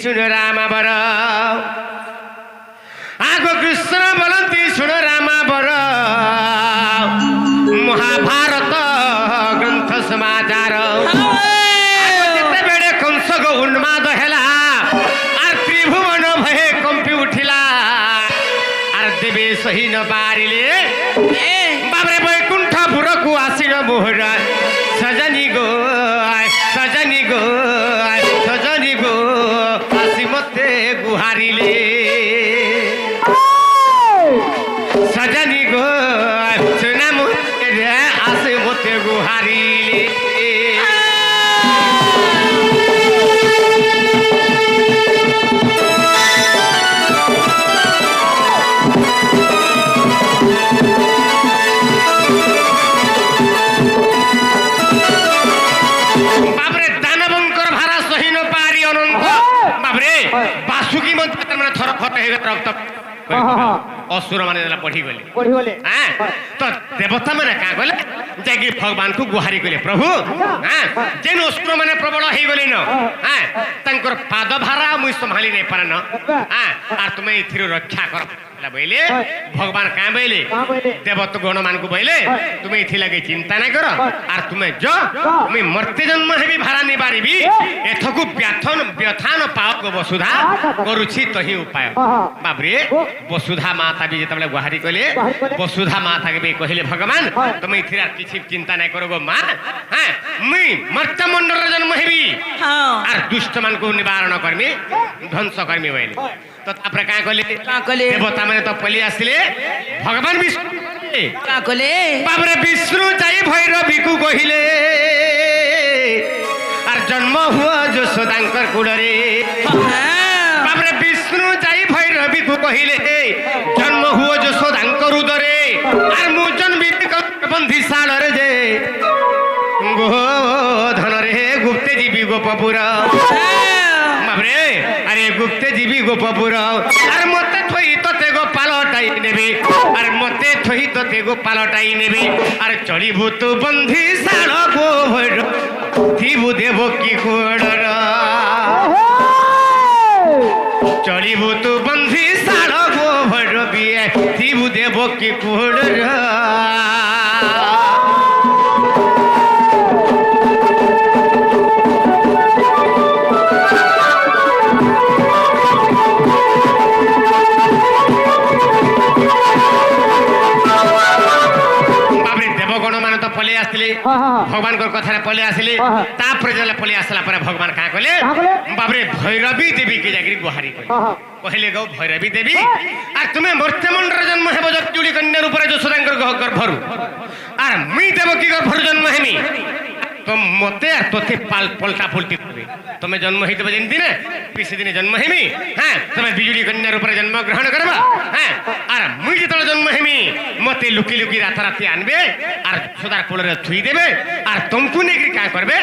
শুন রাম বর আগ কৃষ্ণ বলନ୍ତି শুন রাম বর মহাভারত গ্রন্থ সমাচার যেতেবেলে কংস উন্মাদ হেলা আর ত্রিভুবন ভয়ে কম্পি উঠিলা আর দেবে সহি ন পারিলে বাবরে বৈকুণ্ঠপুরকু আসিল মোহরা সজনী গো আসি মতে গুহারিলে সজনী গো সোনা মোতে আসি মতে গুহারিলে বাবরে দানবঙ্কর ভাড়া সহি ন পারি অনন্ত বাবরে বাসুকি মন্ত্র মানে থর ফট হয়ে রক্ত অসুর মানে পড়ি গলে পড়ি বলে হ্যাঁ তো দেবতা মানে কা গলে যাকি ভগবান কু গুহারি গলে প্রভু হ্যাঁ যেন অসুর মানে প্রবল হই গলে ন হ্যাঁ তাঙ্কর পাদ ভাড়া মুই সম্ভালি নাই পারন হ্যাঁ আর তুমি এথির রক্ষা কর বইলে ভগবান কা বইলে দেবত গণ মানকু বইলে তুমি এথি লাগে চিন্তা নাই কর আর তুমি তুমি মর্তে জন্ম হেবি ভাড়া নি পারিবি এথকু ব্যথান পাওক বসুধা করুছি তহি উপায় বাবরে বসুধা মাতা বি যেতবেলে গুহারি কলে বসুধা মাতাকে বি কহিলে ভগবান তুমি এথির আর কিছু চিন্তা নাই করো গো মা হ্যাঁ মুই মর্ত মন্ডল জন্ম হেবি আর দুষ্ট মানকু নিবারণ করমি ধ্বংস করমি বইলে তো তারপরে কা কলে দেবতা মানে তো পলি আসলে ভগবান বিষ্ণু কা কলে বাবরে বিষ্ণু যাই ভৈরবীকু কহিলে আর জন্ম হুয়া যশোদাঙ্কর কুড়রে বাবরে বিষ্ণু যাই ভৈরবীকু কহিলে জন্ম হুয়া যশোদাঙ্কর উদরে আর মু জন্মি বন্ধি শাଳରେ যে গোধনরে গুপ্তে জীবী গোপপুর বাবরে আরে গুপ্তে জীবী গোপপুর আর মতে থই তোতে গোপালটাই নেবে আর মতে থই তোতে গোপালটাই নেবে আর চলিবু তু বন্ধি শাল গো ভৈর থিবু দেব কি কোড়র চলিবু তু বন্ধি শাল গো ভৈর বিয়ে থিবু দেব কি কোড়র আসলে হ্যাঁ, হ্যাঁ। ভগবান কথারে পলে আসলে হ্যাঁ, হ্যাঁ। তারপরে যেলে পলে আসলা পরে ভগবান কাঁ কলে কাঁ কলে? বাবরে ভৈরবী দেবী কে যাগিরি গুহারি কলে হ্যাঁ, হ্যাঁ। কহিলে গো ভৈরবী দেবী আর তুমি মর্ত্যমণ্ডর জন্ম হেব জটুলি কন্যার উপরে যশোদাঙ্কর গর্ভরু আর মুই দেবকী গর্ভর জন্ম হেমি তো মতে আর তোতে পলটা পলটি করবে তুমি জন্ম হইতে যেমতি না পিছে দিনে জন্ম হেমি হ্যাঁ তুমি বিজুলি কন্যার উপরে জন্ম গ্রহণ করবা হ্যাঁ আর মুই যেতবে জন্ম হেমি মতে লুকি লুকি রাতারাতি আনবে আর সুদার কোলরে থুই দেবে আর তুমকু নেগরি কাঁ করবে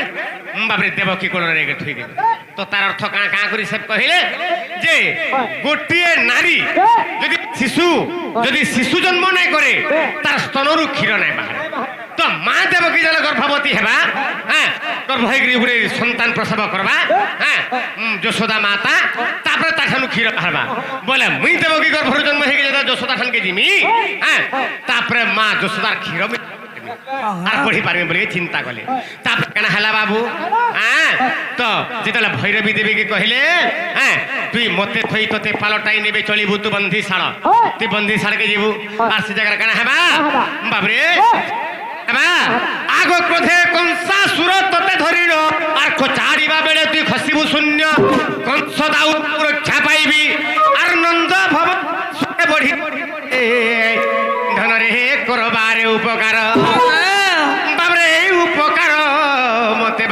বাবরে দেবকী কোলরে নেগরি থুই দেবে তো তার অর্থ কাঁ কাঁ করি সব কহিলে যে গোটিয়ে নারী যদি শিশু জন্ম নাই করে তার স্তনরু ক্ষীর নাই বাহারে তো মা দেবকী যেন গর্ভবতী হেবা হ্যাঁ গর্ভ হয়ে গুড়ে সন্তান প্রসব করবা হ্যাঁ যশোদা মাতা তারপরে তাখানু ক্ষীর বাহারবা বলে মুই দেবকী গর্ভর জন্ম হয়ে গেলে যশোদা খানকে দিমি হ্যাঁ তারপরে মা যশোদার ক্ষীর আর পড়ি পারবে বলে চিন্তা কলে তারপরে কেন হেলা বাবু হ্যাঁ তো যেতলে ভৈরবী দেবীকে কহিলে হ্যাঁ তুই মতে থই তোতে পালটাই নেবে চলিবু তু বন্ধি শাড় তুই বন্ধি শাড়কে যাবু আর সে জায়গায় কেন হেবা বাবরে আগ ক্রোধে কংসা সুর তোতে ধরিল আর চারিবা বেড়ে তুই খসিবু শূন্য কংস দাউ রক্ষা পাইবি আর নন্দ ভব বঢ়ি ধনরে করবারে উপকার বাবরে উপকার মতে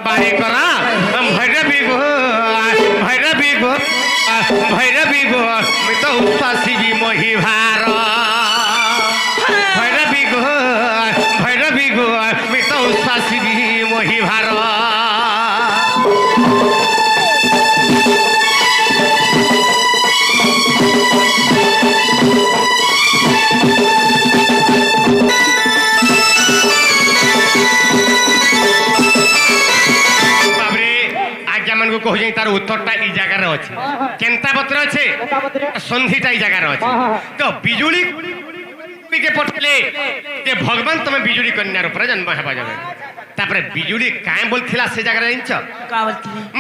বাড়ি করা ভৈরবী গো ভৈরবী গো ভৈরবী গো আমি তো উপাসিবি মহিভার ভৈরবী গো ভৈরবী গো আমি তো উপাসিবি মহিভার কହୁছি তার উত্তরটা এই জায়গায় আছে কেন্তা পত্র আছে সন্ধিটা এই জায়গায় আছে তো বিজুলি কে পটলে যে ভগবান তুমি বিজুলি কন্যার উপরে জন্ম হেবা যাবে তারপরে বিজুলি কাঁ বলছিলা সে জায়গায় জানিছ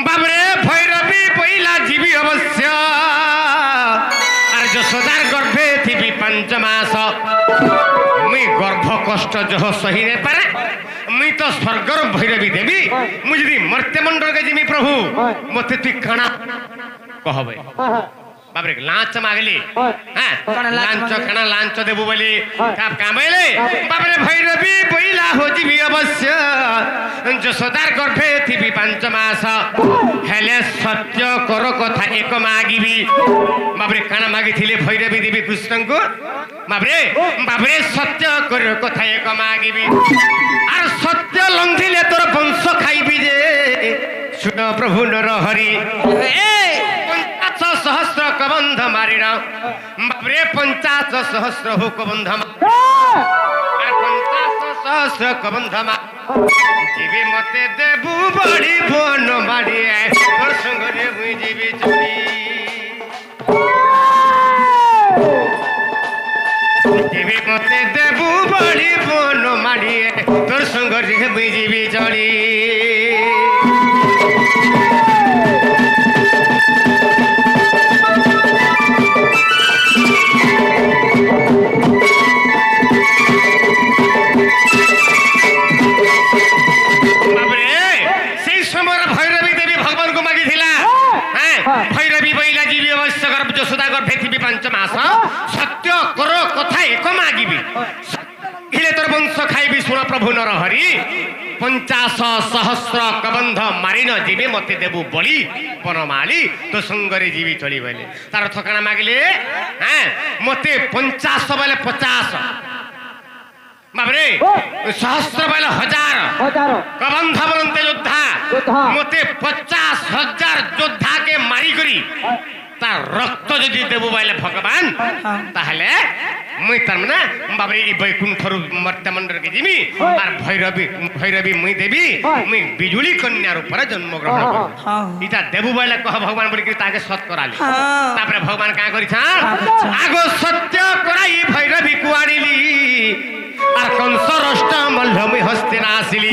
বাবরে ভৈরবী পইলা জীবী অবশ্য আর যশোদার গর্ভে থিবি 5 মাস মুই গর্ভ কষ্ট যহ সহি নে পারে মুই তো স্বর্গর ভৈরবী দেবী মুই যদি মর্ত্যমণ্ডলকে জিমি প্রভু মতে তুই কাଣା কহবে বাবরে লাঞ্চ মাগলি হ্যাঁ লাঞ্চ কানা লাঞ্চ দেবু বলি কাপ কামাইলে বাবরে ভৈরবী বইলা হজিবি অবশ্য যশোদার গর্ভে থিবি 5 মাস হেলে সত্য কর কথা এক মাগিবি বাবরে কানা মাগিছিলে ভৈরবী দেবী কৃষ্ণଙ୍କୁ বাবরে বাবরে সত্য কর কথা এক মাগিবি আর সত্য লঙ্ঘিলে তোর বংশ খাইবি যে শুন প্রভু নরহরি 50 সহস্র কবন্ধ মারিল বাবরে 50 সহস্র কবন্ধ 50 সহস্র কবন্ধ জীবি মতে দেবু বড়ি বন বাড়ি তোর সঙ্গে মুই জীবি চড়ি জীবি মতে দেবু বড়ি বন মাড়ি তোর সঙ্গে মুই জীবি চড়ি ভৈরবী বইলা জীবী অবশ্য যশোদা গর্ভে থিবি 5 মাস সত্য কর কথা এক মাগিবি হিলে তোর বংশ খাইবি শুণ প্রভু নরহরি 50 সহস্র কবন্ধ মারিন জীবে মতে দেবু বলি বনমালি তো সঙ্গরে জীবী চলি বলে তার অর্থ কাଣା মাগিলে হ্যাঁ মতে 50 বলে 50 বাবরে সহস্র বলে 1000 কবন্ধ বলতে যোদ্ধা মতে 50,000 যোদ্ধাকে মারি করি তার রক্ত যদি দেবু বলে ভগবান তাহলে মুই তার মানে বাবরে এই বৈকুণ্ঠর মর্ত্যমণ্ডলকে জিমি আর ভৈরবী মুই দেবী মুই বিজুলি কন্যার উপরে জন্মগ্রহণ করি এটা দেবু বলে কহ ভগবান বলি তাকে সৎ করালি তারপরে ভগবান কাঁ করিছ আগ সত্য করাই ভৈরবী কু আনিলি আর কংসর অষ্টমল্ল মুই হস্তে না আসিলি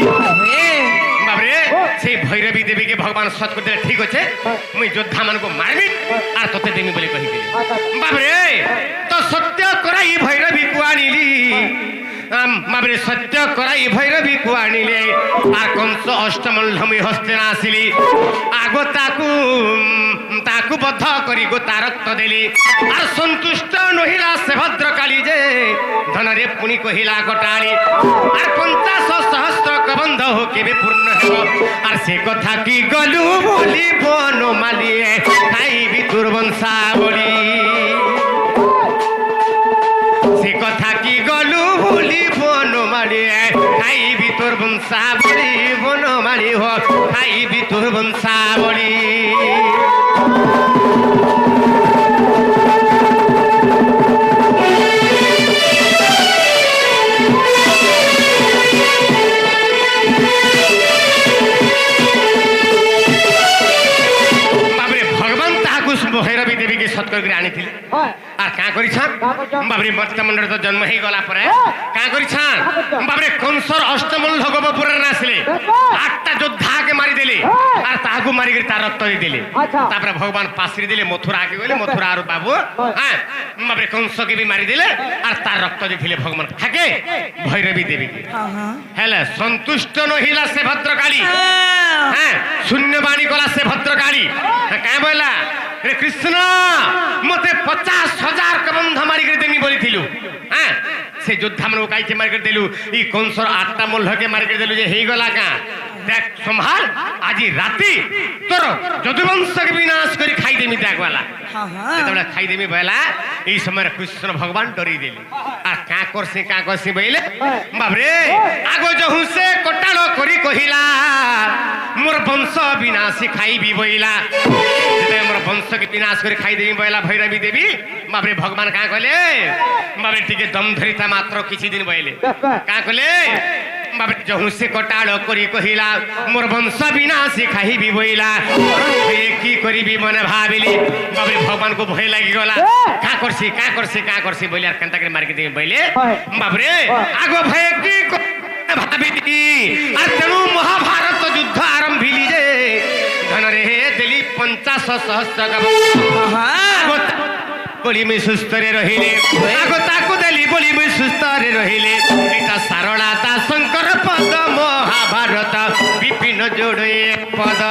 বাবরে সেই ভৈরবী দেবীকে ভগবান সৎ করে দিলে ঠিক আছে মুই যোদ্ধা মানুষ মারবি আর তোতে দেমি বলে কহিলি বাবরে তো সত্য করাই ভৈরবী কু আনিলি বাবরে সত্য করাই ভৈরবী কু আনিলে আর কংস অষ্টমল্লমী হস্তে না আসিলি আগ তাকু বদ্ধ করি গো তার রক্ত দেলি আর সন্তুষ্ট নহিলা সে ভদ্রকালী যে ধনরে পুনি কহিলা গোটালি আর 50 সহস্র কবন্ধ কেবে পূর্ণ হেব আর সে কথা কি গলু বলি বন মালিয়ে খাইবি তোর বংশাবলী সে কথা কি গলু বলি বন মালিয়ে খাইবি তোর বংশাবলী বন মালি হ খাইবি তোর বংশাবলী ভৈরবী দেবীকে সৎকর করে আনিଥିଲେ আর কাঁ করিছান বাবরে মর্ত্যমণ্ডল তো জন্ম হয়ে গলা পরে কাঁ করিছান বাবরে কংসর অষ্টমল্ল গোপপুরের না আসলে 8টা যোদ্ধাকে মারি দেলে আর তাহাকু মারি করে তার রক্ত দিয়ে দিলে তারপরে ভগবান পাশরি দিলে মথুরা আগে গেলে মথুরা আর বাবু হ্যাঁ বাবরে কংসকে বি মারি দিলে আর তার রক্ত দিলে ভগবান থাকে ভৈরবী দেবীকে হেলে সন্তুষ্ট নহিলা সে ভদ্রকালী হ্যাঁ শূন্যবাণী কলা সে ভদ্রকালী কাঁ বললা রে কৃষ্ণ মতে 50,000 কবন্ধ মারি করে দেমি বলিছিলু হ্যাঁ সে যোদ্ধা মানে কাইকে মারি করে দিলু ই কংসর 8টা মল্লকে মারি করে দিলু যে হেই গলা কা দেখ সম্ভাল আজি রাতি তোর যদুবংশকে বিনাশ করে খাই দেমি দেখ বলা যেতবেলা খাই দেমি বলা এই সময় কৃষ্ণ ভগবান ডরি দিলি আর কা করছি বইলে বাবরে আগো যহু সে কোটাল করি কহিলা মোর বংশ বিনাশী খাইবি বইলা মোর বংশকে বিনাশ করে খাই দেবি বইলা ভৈরবী দেবী বাবরে ভগবান কা কলে বাবরে টিকে দম ধরিতা মাত্র কিছু দিন বইলে কা কলে বাবরে যহু সে কোটাল করি কহিলা মোর বংশ বিনাশী খাইবি বইলা কি করিবি মনে ভাবিলি বাবরে ভগবান কো ভয় লাগি গলা কা করছি বইলে আর কান্তা করে মারি দেবি বইলে বাবরে আগো ভয় কি ভাবিলি আর তেণু মহাভারত যুদ্ধ আরম্ভিলি রে ধনরে দেলি 50 সহস্র বলি মুই সুস্থরে রহিলে আগ তাকু দেলি বলি মুই সুস্থরে রহিলে এটা সারলা তা শঙ্কর পদ মহাভারত বিপিন যোড়ে পদ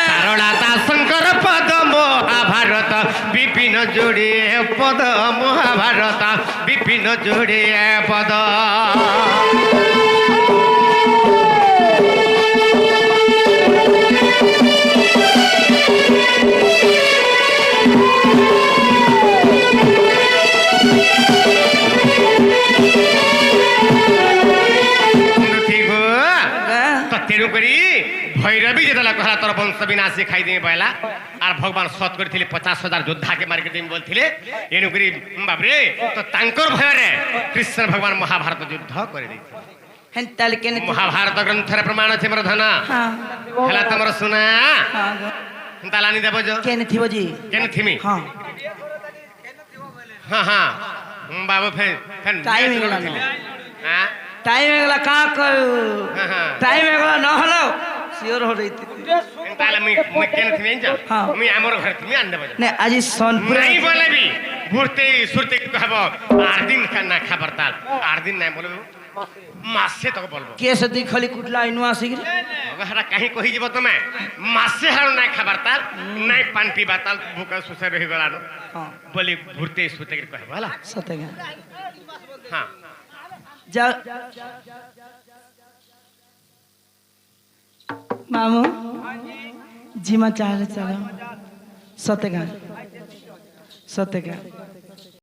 সারলা তা শঙ্কর পদ মহাভারত বিপিন যোড়ে পদ মহাভারত বিপিন যোড়ে পদ তেণুকরি ভৈরবী যেটা কহলা তোর বংশ বিনাশী খাই দিয়ে বইলা আর ভগবান সৎ করে 50,000 যোদ্ধাকে মারি দিয়ে বলছিলে এণুকরি বাবরে তো তাঙ্কর ভୟରେ কৃষ্ণ ভগবান মহাভারত যুদ্ধ করে দিয়েছে মহাভারত গ্রন্থরে প্রমাণ আছে মোর ধন হেলা তোমার শুনা তালানি দেব কেনে থিব জি কেনে থিমি হ্যাঁ হ্যাঁ বাবু ফেন টাইম হলো হ্যাঁ টাইম এগুলা কা করু টাইম এগুলা ন হলো সিওর হই তাহলে মুই কেন তুমি আনছো হ্যাঁ মুই আমার ঘর তুমি আনতে পারো নে আজি সোনপুর নাই বলবি ঘুরতে সুরতে কহব 8 দিন না খাবার তাল 8 দিন নাই বলবো মাসে তো বলবো কে সদি খালি কুটলা ইনু আসিগি ওহারা কাহি কহি যাব তুমি মাসে হার নাই খাবার তাল নাই পান পিবা তাল ভুকা সুসে রহি গলানো হ্যাঁ বলি ঘুরতে সুরতে কহব হলা সতেগা হ্যাঁ যা मामू जी मां चाल चलो सतेगा